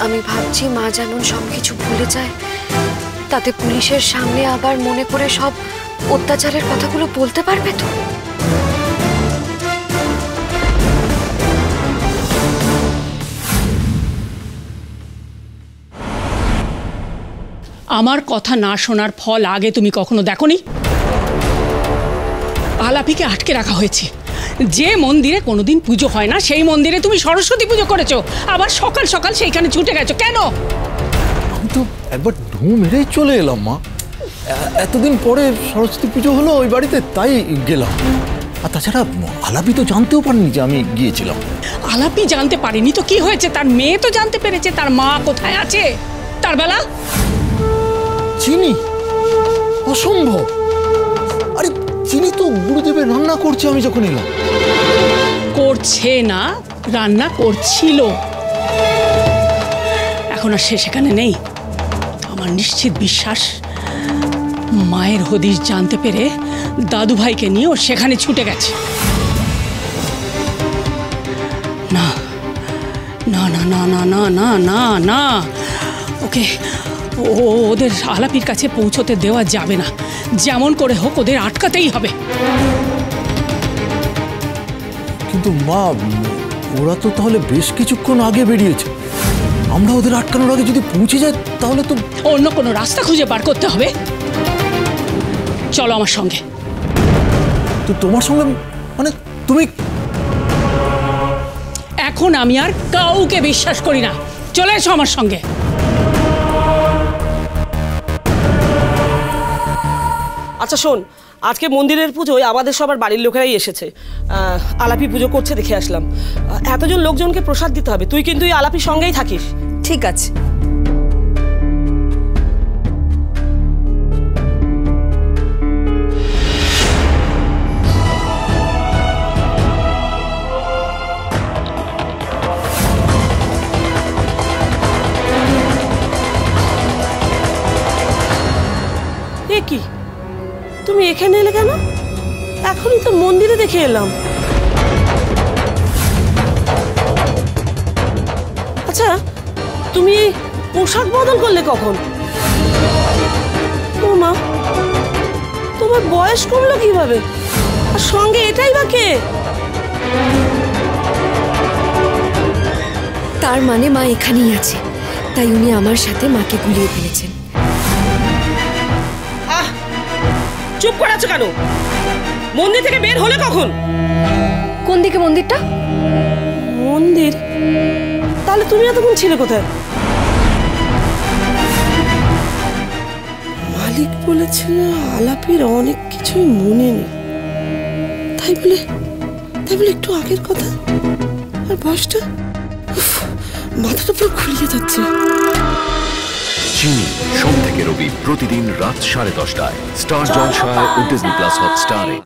আমি ভাবছি মা যেমন সবকিছু ভুলে যায়, তাতে পুলিশের সামনে আবার মনে করে সব অত্যাচারের কথাগুলো বলতে পারবে তো। আমার কথা না শোনার ফল আগে তুমি কখনো দেখোনি? আলাপিকে আটকে রাখা হয়েছে। যে মন্দিরে কোনোদিন পুজো হয় না সেই মন্দিরে তুমি সরস্বতী পুজো করেছো, আবার সকাল সকাল সেইখানে ছুটে গেছো কেন? আমি তো একবার ঢু মেরেই চলে এলাম মা। এতদিন পরে সরস্বতী পুজো হলো ওই বাড়িতে, তাই গেলাম। আর তাছাড়া আলাপি তো জানতেও পারেনি যে আমি গিয়েছিলাম। আলাপি জানতে পারেনি তো কি হয়েছে? তার মেয়ে তো জানতে পেরেছে তার মা কোথায় আছে। তার বেলা চিনি অসম্ভব। আরে চিনি তো গুরুদেবের রান্না করছে আমি যখন এলাম। করছে না, রান্না করছিল। এখন আর সে সেখানে নেই। আমার নিশ্চিত বিশ্বাস মায়ের হদিশ জানতে পেরে দাদু ভাইকে নিয়ে ও সেখানে ছুটে গেছে। না না না না না না না না না, ওকে ওদের আলাপির কাছে পৌঁছতে দেওয়া যাবে না। যেমন করে হোক ওদের আটকাতেই হবে। কিন্তু মা, ওরা তো তাহলে বেশ কিছুক্ষণ আগে বেরিয়েছে। আমরা ওদের আটকানোর আগে যদি পৌঁছে যাই তাহলে তো অন্য কোনো রাস্তা খুঁজে বার করতে হবে। চলো আমার সঙ্গে। তো তোমার সঙ্গে মানে তুমি? এখন আমি আর কাউকে বিশ্বাস করি না। চলে এসো আমার সঙ্গে। আচ্ছা শোন, আজকে মন্দিরের পুজোয় আমাদের সবার বাড়ির লোকেরাই এসেছে। আলাপি পুজো করছে দেখে আসলাম। এতজন লোকজনকে প্রসাদ দিতে হবে, তুই কিন্তু এই আলাপির সঙ্গেই থাকিস। ঠিক আছে। এ কি, তুমি এখানে এলে কেন? এখনই তো মন্দিরে দেখে এলাম। আচ্ছা, তুমি এই পোশাক বদল করলে কখন? ও মা, তোমার বয়স কমলো কিভাবে? আর সঙ্গে এটাই বা কে? তার মানে মা এখানেই আছে, তাই উনি আমার সাথে মাকে গুলিয়ে ফেলেছেন। চুপ করে আছো কেন? মন্দির থেকে বের হলে কখন? কোন দিকে মন্দিরটা? মন্দির? তাহলে তুমি এতক্ষণ ছিলে কোথায়? মালিক বলেছিল আলাপির অনেক কিছুই মনে নেই, তাই বলে একটু আগের কথা। আর বয়সটা, মাথাটা পুরো ঘুরিয়ে যাচ্ছে। চিনি সোম থেকে রবি প্রতিদিন রাত 10:30টায় স্টার জলসায় ও ডিজনি প্লাস হটস্টারে।